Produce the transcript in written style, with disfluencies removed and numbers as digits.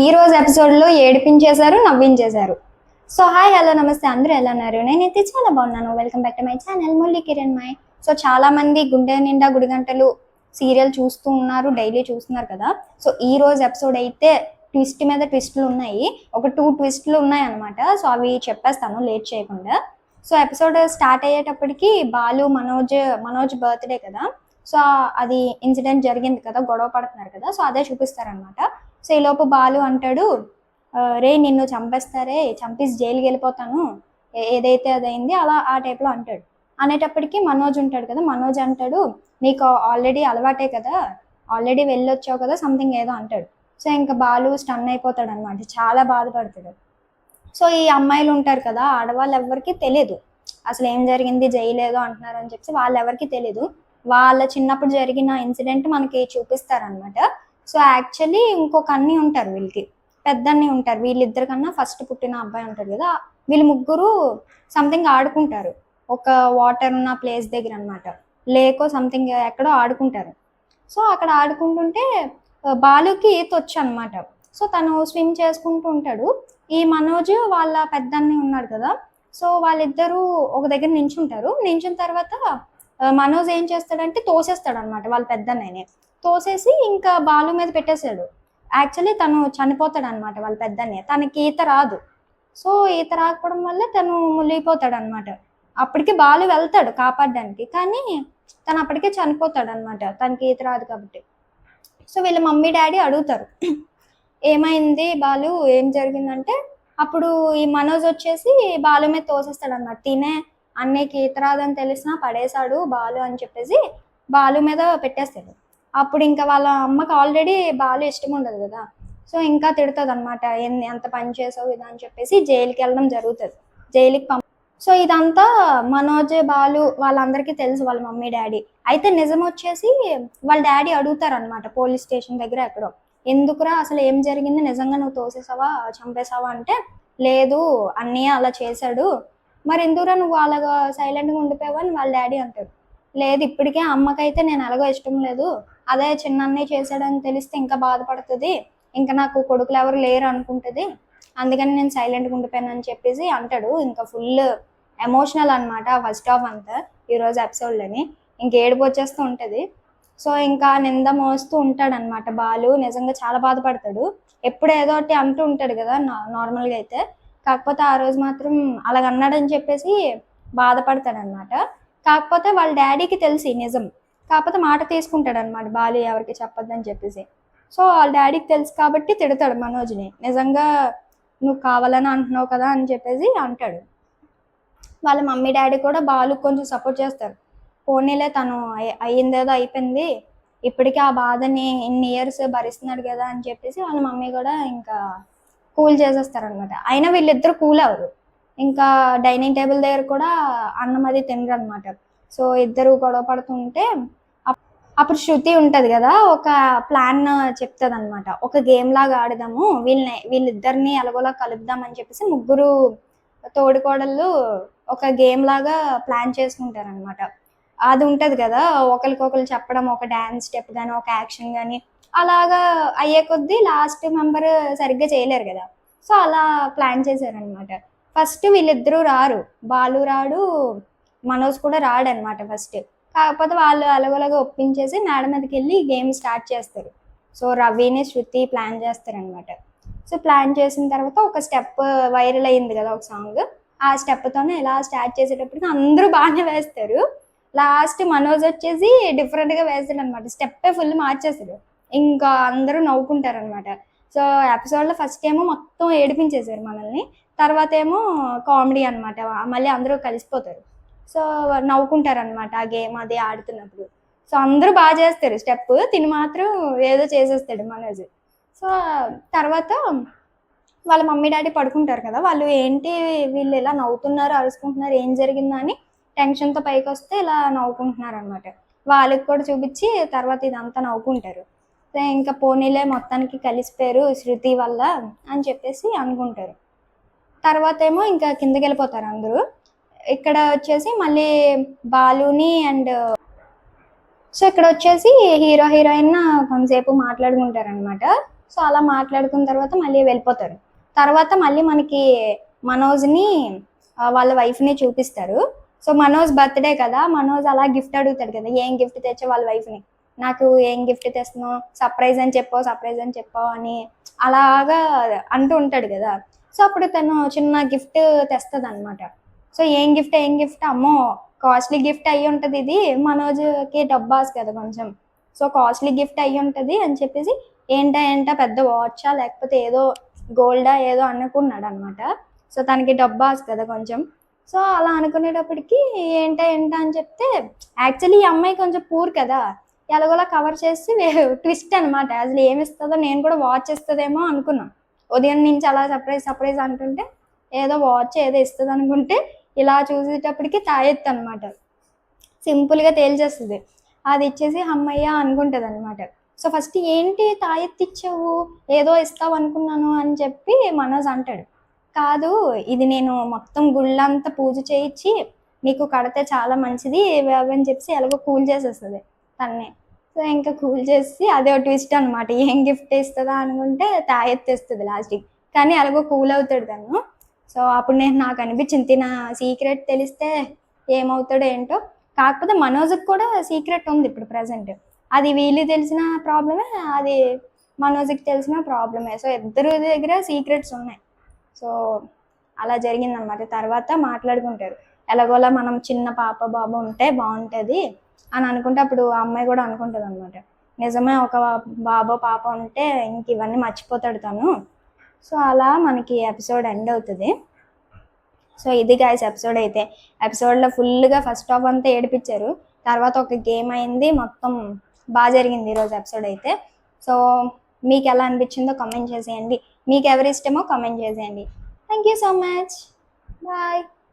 ఈ రోజు ఎపిసోడ్ లో ఏడిపించేశారు, నవ్వించేశారు. సో హాయ్, హలో, నమస్తే, అందరూ ఎలా ఉన్నారు? నేనైతే చాలా బాగున్నాను. Welcome back to my channel Murali Kiran my. So చాలా మంది గుండె నిండా గుడిగంటలు సీరియల్ చూస్తూ ఉన్నారు, డైలీ చూస్తున్నారు కదా. సో ఈ రోజు ఎపిసోడ్ అయితే ట్విస్ట్ మీద ట్విస్ట్లు ఉన్నాయి. ఒక 2 ట్విస్ట్లు ఉన్నాయి అనమాట. సో అవి చెప్పేస్తాను లేట్ చేయకుండా. సో ఎపిసోడ్ స్టార్ట్ అయ్యేటప్పటికి బాలు మనోజ్ బర్త్డే కదా. సో అది ఇన్సిడెంట్ జరిగింది కదా, గొడవ పడుతున్నారు కదా. సో అదే చూపిస్తారనమాట. సో ఈలోపు బాలు అంటాడు, రే నిన్ను చంపేస్తారే, చంపేసి జైలుకి వెళ్ళిపోతాను, ఏదైతే అదైంది అలా ఆ టైప్లో అంటాడు. అనేటప్పటికి మనోజ్ ఉంటాడు కదా, మనోజ్ అంటాడు, నీకు ఆల్రెడీ అలవాటే కదా, ఆల్రెడీ వెళ్ళొచ్చావు కదా, సంథింగ్ ఏదో అంటాడు. సో ఇంకా బాలు స్టన్ అయిపోతాడు అనమాట, చాలా బాధపడతాడు. సో ఈ అమ్మాయిలు ఉంటారు కదా, ఆడవాళ్ళు ఎవరికి తెలియదు అసలు ఏం జరిగింది, జైలేదో అంటున్నారు అని చెప్పి వాళ్ళెవరికి తెలియదు. వాళ్ళ చిన్నప్పుడు జరిగిన ఇన్సిడెంట్ మనకి చూపిస్తారనమాట. సో యాక్చువల్లీ ఇంకొక అన్నీ ఉంటారు వీళ్ళకి, పెద్ద అన్నీ ఉంటారు. వీళ్ళిద్దరి కన్నా ఫస్ట్ పుట్టిన అబ్బాయి ఉంటాడు కదా, వీళ్ళు ముగ్గురు సంథింగ్ ఆడుకుంటారు ఒక వాటర్ ఉన్న ప్లేస్ దగ్గర అనమాట. లేకో సంథింగ్ ఎక్కడో ఆడుకుంటారు. సో అక్కడ ఆడుకుంటుంటే బాలుకి ఈత వచ్చు అనమాట. సో తను స్విమ్ చేసుకుంటూ ఉంటాడు. ఈ మనోజ్ వాళ్ళ పెద్దన్ని ఉన్నాడు కదా, సో వాళ్ళిద్దరూ ఒక దగ్గర నించుంటారు. నించున్న తర్వాత మనోజ్ ఏం చేస్తాడంటే తోసేస్తాడు అనమాట వాళ్ళ పెద్దన్నయ్యని. తోసేసి ఇంకా బాలు మీద పెట్టేశాడు. యాక్చువల్లీ తను చనిపోతాడు అనమాట వాళ్ళ పెద్దన్నయ్య. తనకి ఈత రాదు. సో ఈత రాకపోవడం వల్ల తను మునిగిపోతాడు అనమాట. అప్పటికి బాలు వెళ్తాడు కాపాడడానికి, కానీ తను అప్పటికే చనిపోతాడు అనమాట, తనకి ఈత రాదు కాబట్టి. సో వీళ్ళ మమ్మీ డాడీ అడుగుతారు, ఏమైంది బాలు, ఏం జరిగిందంటే అప్పుడు ఈ మనోజ్ వచ్చేసి బాలు మీద తోసేస్తాడు అనమాట. తినే అన్నయ్యకి ఈత రాదని తెలిసినా పడేశాడు బాలు అని చెప్పేసి బాలు మీద పెట్టేస్తాడు. అప్పుడు ఇంకా వాళ్ళ అమ్మకి ఆల్రెడీ బాలు ఇష్టం ఉండదు కదా. సో ఇంకా తిడుతుంది అనమాట, ఎంత పని చేసావు ఇదా అని చెప్పేసి జైలుకి వెళ్ళడం జరుగుతుంది. జైలుకి సో ఇదంతా మనోజ్ బాలు వాళ్ళందరికీ తెలుసు, వాళ్ళ మమ్మీ డాడీ. అయితే నిజం వచ్చేసి వాళ్ళ డాడీ అడుగుతారు అనమాట పోలీస్ స్టేషన్ దగ్గర ఎక్కడో, ఎందుకురా అసలు ఏం జరిగింది, నిజంగా నువ్వు తోసేసావా చంపేసావా అంటే, లేదు అన్నయ్య అలా చేశాడు, మరి ఎందుకురా నువ్వు అలాగా సైలెంట్గా ఉండిపోయావా అని వాళ్ళ డాడీ అంటారు. లేదు ఇప్పటికే అమ్మకైతే నేను ఎలాగో ఇష్టం లేదు, అదే చిన్న అన్నయ్య చేశాడని తెలిస్తే ఇంకా బాధపడుతుంది, ఇంకా నాకు కొడుకులు ఎవరు లేరు అనుకుంటుంది, అందుకని నేను సైలెంట్గా ఉండిపోయాను అని చెప్పేసి అంటాడు. ఇంకా ఫుల్ ఎమోషనల్ అనమాట ఫస్ట్ హాఫ్ అంతా ఈరోజు ఎపిసోడ్లోని. ఇంక ఏడుపు వచ్చేస్తూ ఉంటుంది. సో ఇంకా నింద మోస్తూ ఉంటాడు అనమాట బాలు. నిజంగా చాలా బాధపడతాడు. ఎప్పుడు ఏదో ఒకటి అంటూ ఉంటాడు కదా నార్మల్గా అయితే, కాకపోతే ఆ రోజు మాత్రం అలాగ అన్నాడని చెప్పేసి బాధపడతాడు అనమాట. కాకపోతే వాళ్ళ డాడీకి తెలిసి నిజం, కాకపోతే మాట తీసుకుంటాడు అనమాట బాలు ఎవరికి చెప్పొద్దని చెప్పేసి. సో వాళ్ళ డాడీకి తెలుసు కాబట్టి తిడతాడు మనోజ్ని, నిజంగా నువ్వు కావాలని అంటున్నావు కదా అని చెప్పేసి అంటాడు. వాళ్ళ మమ్మీ డాడీ కూడా బాలు కొంచెం సపోర్ట్ చేస్తారు, పోనీలే తను అయ్యిందేదో అయిపోయింది, ఇప్పటికీ ఆ బాధని ఇన్ని ఇయర్స్ భరిస్తున్నాడు కదా అని చెప్పేసి వాళ్ళ మమ్మీ కూడా ఇంకా కూల్ చేసేస్తారనమాట. అయినా వీళ్ళిద్దరు కూల్ అవరు. ఇంకా డైనింగ్ టేబుల్ దగ్గర కూడా అన్నం అది తినరు అనమాట. సో ఇద్దరు గొడవ పడుతుంటే అప్పుడు శృతి ఉంటుంది కదా, ఒక ప్లాన్ చెప్తుంది అనమాట, ఒక గేమ్ లాగా ఆడదాము, వీళ్ళిద్దరిని ఎలాగోలా కలుపుదాం అని చెప్పేసి ముగ్గురు తోడుకోడళ్ళు ఒక గేమ్ లాగా ప్లాన్ చేసుకుంటారు అనమాట. అది ఉంటుంది కదా, ఒకరికొకరు చెప్పడం, ఒక డ్యాన్స్ స్టెప్ కానీ ఒక యాక్షన్ కానీ అలాగా అయ్యే కొద్దీ లాస్ట్ మెంబర్ సరిగ్గా చేయలేరు కదా. సో అలా ప్లాన్ చేశారనమాట. ఫస్ట్ వీళ్ళిద్దరూ రారు, బాలు రాడు, మనోజ్ కూడా రాడనమాట ఫస్ట్. కాకపోతే వాళ్ళు అలాగోలాగా ఒప్పించేసి మేడ మీదకి వెళ్ళి గేమ్ స్టార్ట్ చేస్తారు. సో రవిని శృతి ప్లాన్ చేస్తారనమాట. సో ప్లాన్ చేసిన తర్వాత ఒక స్టెప్ వైరల్ అయ్యింది కదా ఒక సాంగ్, ఆ స్టెప్తోనే ఇలా స్టార్ట్ చేసేటప్పటికి అందరూ బాగానే వేస్తారు. లాస్ట్ మనోజ్ వచ్చేసి డిఫరెంట్గా వేస్తాడు అనమాట, స్టెప్పే ఫుల్ మార్చేస్తాడు. ఇంకా అందరూ నవ్వుకుంటారు అనమాట. సో ఎపిసోడ్లో ఫస్ట్ ఏమో మొత్తం ఏడిపించేశారు మనల్ని, తర్వాత ఏమో కామెడీ అనమాట, మళ్ళీ అందరూ కలిసిపోతారు. సో నవ్వుకుంటారు అనమాట ఆ గేమ్ అది ఆడుతున్నప్పుడు. సో అందరూ బాగా చేస్తారు స్టెప్, తిని మాత్రం ఏదో చేసేస్తాడు మనోజ్. సో తర్వాత వాళ్ళ మమ్మీ డాడీ పడుకుంటారు కదా, వాళ్ళు ఏంటి వీళ్ళు ఇలా నవ్వుతున్నారు అరుచుకుంటున్నారు ఏం జరిగిందో అని టెన్షన్తో పైకి వస్తే ఇలా నవ్వుకుంటున్నారు అనమాట. వాళ్ళకి కూడా చూపించి తర్వాత ఇదంతా నవ్వుకుంటారు. సో ఇంకా పోనీలే మొత్తానికి కలిసిపోయారు శృతి వల్ల అని చెప్పేసి అనుకుంటారు. తర్వాత ఏమో ఇంకా కిందకి వెళ్ళిపోతారు అందరూ. ఇక్కడ వచ్చేసి మళ్ళీ బాలుని అండ్ సో ఇక్కడ వచ్చేసి హీరో హీరోయిన్ కొంతసేపు మాట్లాడుకుంటారు అనమాట. సో అలా మాట్లాడుకున్న తర్వాత మళ్ళీ వెళ్ళిపోతారు. తర్వాత మళ్ళీ మనకి మనోజ్ని వాళ్ళ వైఫ్ని చూపిస్తారు. సో మనోజ్ బర్త్డే కదా, మనోజ్ అలా గిఫ్ట్ అడుగుతాడు కదా, ఏం గిఫ్ట్ తెచ్చా వాళ్ళ వైఫ్ని, నాకు ఏం గిఫ్ట్ తెస్తున్నావు, సర్ప్రైజ్ అని చెప్పావు అని అలాగా అంటూ ఉంటాడు కదా. సో అప్పుడు తను చిన్న గిఫ్ట్ తెస్తుంది అనమాట. సో ఏం గిఫ్ట్, అమ్మో కాస్ట్లీ గిఫ్ట్ అయ్యి ఉంటుంది ఇది, మనోజ్కి డబ్బాస్ కదా కొంచెం, సో కాస్ట్లీ గిఫ్ట్ అయ్యి ఉంటుంది అని చెప్పేసి ఏంటా పెద్ద వాచా లేకపోతే ఏదో గోల్డా ఏదో అనుకున్నాడు అనమాట. సో తనకి డబ్బాస్ కదా కొంచెం. సో అలా అనుకునేటప్పటికి ఏంటా అని చెప్తే యాక్చువల్లీ ఈ అమ్మాయి కొంచెం పూర్ కదా, ఎలాగోలా కవర్ చేసి ట్విస్ట్ అనమాట. అసలు ఏమి ఇస్తుందో, నేను కూడా వాచ్ ఇస్తుందేమో అనుకున్నా. ఉదయం నుంచి అలా సర్ప్రైజ్ అంటుంటే ఏదో వాచ్ ఏదో ఇస్తుంది అనుకుంటే ఇలా చూసేటప్పటికి తాయెత్తు అనమాట. సింపుల్గా తేల్చేస్తుంది. అది ఇచ్చేసి అమ్మయ్య అనుకుంటుంది అనమాట. సో ఫస్ట్ ఏంటి తాయెత్తు ఇచ్చావు, ఏదో ఇస్తావు అనుకున్నాను అని చెప్పి మనోజ్ అంటాడు. కాదు, ఇది నేను మొత్తం గుళ్ళంతా పూజ చేయించి నీకు కడితే చాలా మంచిది అని చెప్పి ఎలాగో కూల్ చేసేస్తుంది తన్నే. సో ఇంకా కూల్ చేసి అదే ట్విస్ట్ అనమాట. ఏం గిఫ్ట్ ఇస్తుందా అనుకుంటే తాయెత్తు ఇస్తుంది లాస్ట్కి, కానీ ఎలాగో కూల్ అవుతాడు తను. సో అప్పుడు నాకు అనిపించింది తిన సీక్రెట్ తెలిస్తే ఏమవుతాడో ఏంటో. కాకపోతే మనోజ్కి కూడా సీక్రెట్ ఉంది ఇప్పుడు ప్రజెంట్. అది వీళ్ళు తెలిసిన ప్రాబ్లమే, అది మనోజ్కి తెలిసిన ప్రాబ్లమే. సో ఇద్దరు దగ్గర సీక్రెట్స్ ఉన్నాయి. సో అలా జరిగిందనమాట. తర్వాత మాట్లాడుకుంటారు, ఎలాగోలా మనం చిన్న పాప బాబు ఉంటే బాగుంటుంది అని అనుకుంటే అప్పుడు ఆ అమ్మాయి కూడా అనుకుంటుంది అనమాట, నిజమే ఒక బాబో పాప ఉంటే ఇంక ఇవన్నీ మర్చిపోతాడు తను. సో అలా మనకి ఎపిసోడ్ ఎండ్ అవుతుంది. సో ఇది గైస్ ఎపిసోడ్ అయితే. ఎపిసోడ్లో ఫుల్గా ఫస్ట్ హాఫ్ అంతా ఏడిపించారు, తర్వాత ఒక గేమ్ అయింది, మొత్తం బాగా జరిగింది ఈరోజు ఎపిసోడ్ అయితే. సో మీకు ఎలా అనిపించిందో కామెంట్ చేసేయండి, మీకు ఎవరి ఇష్టమో కామెంట్ చేసేయండి. Thank you so much, bye.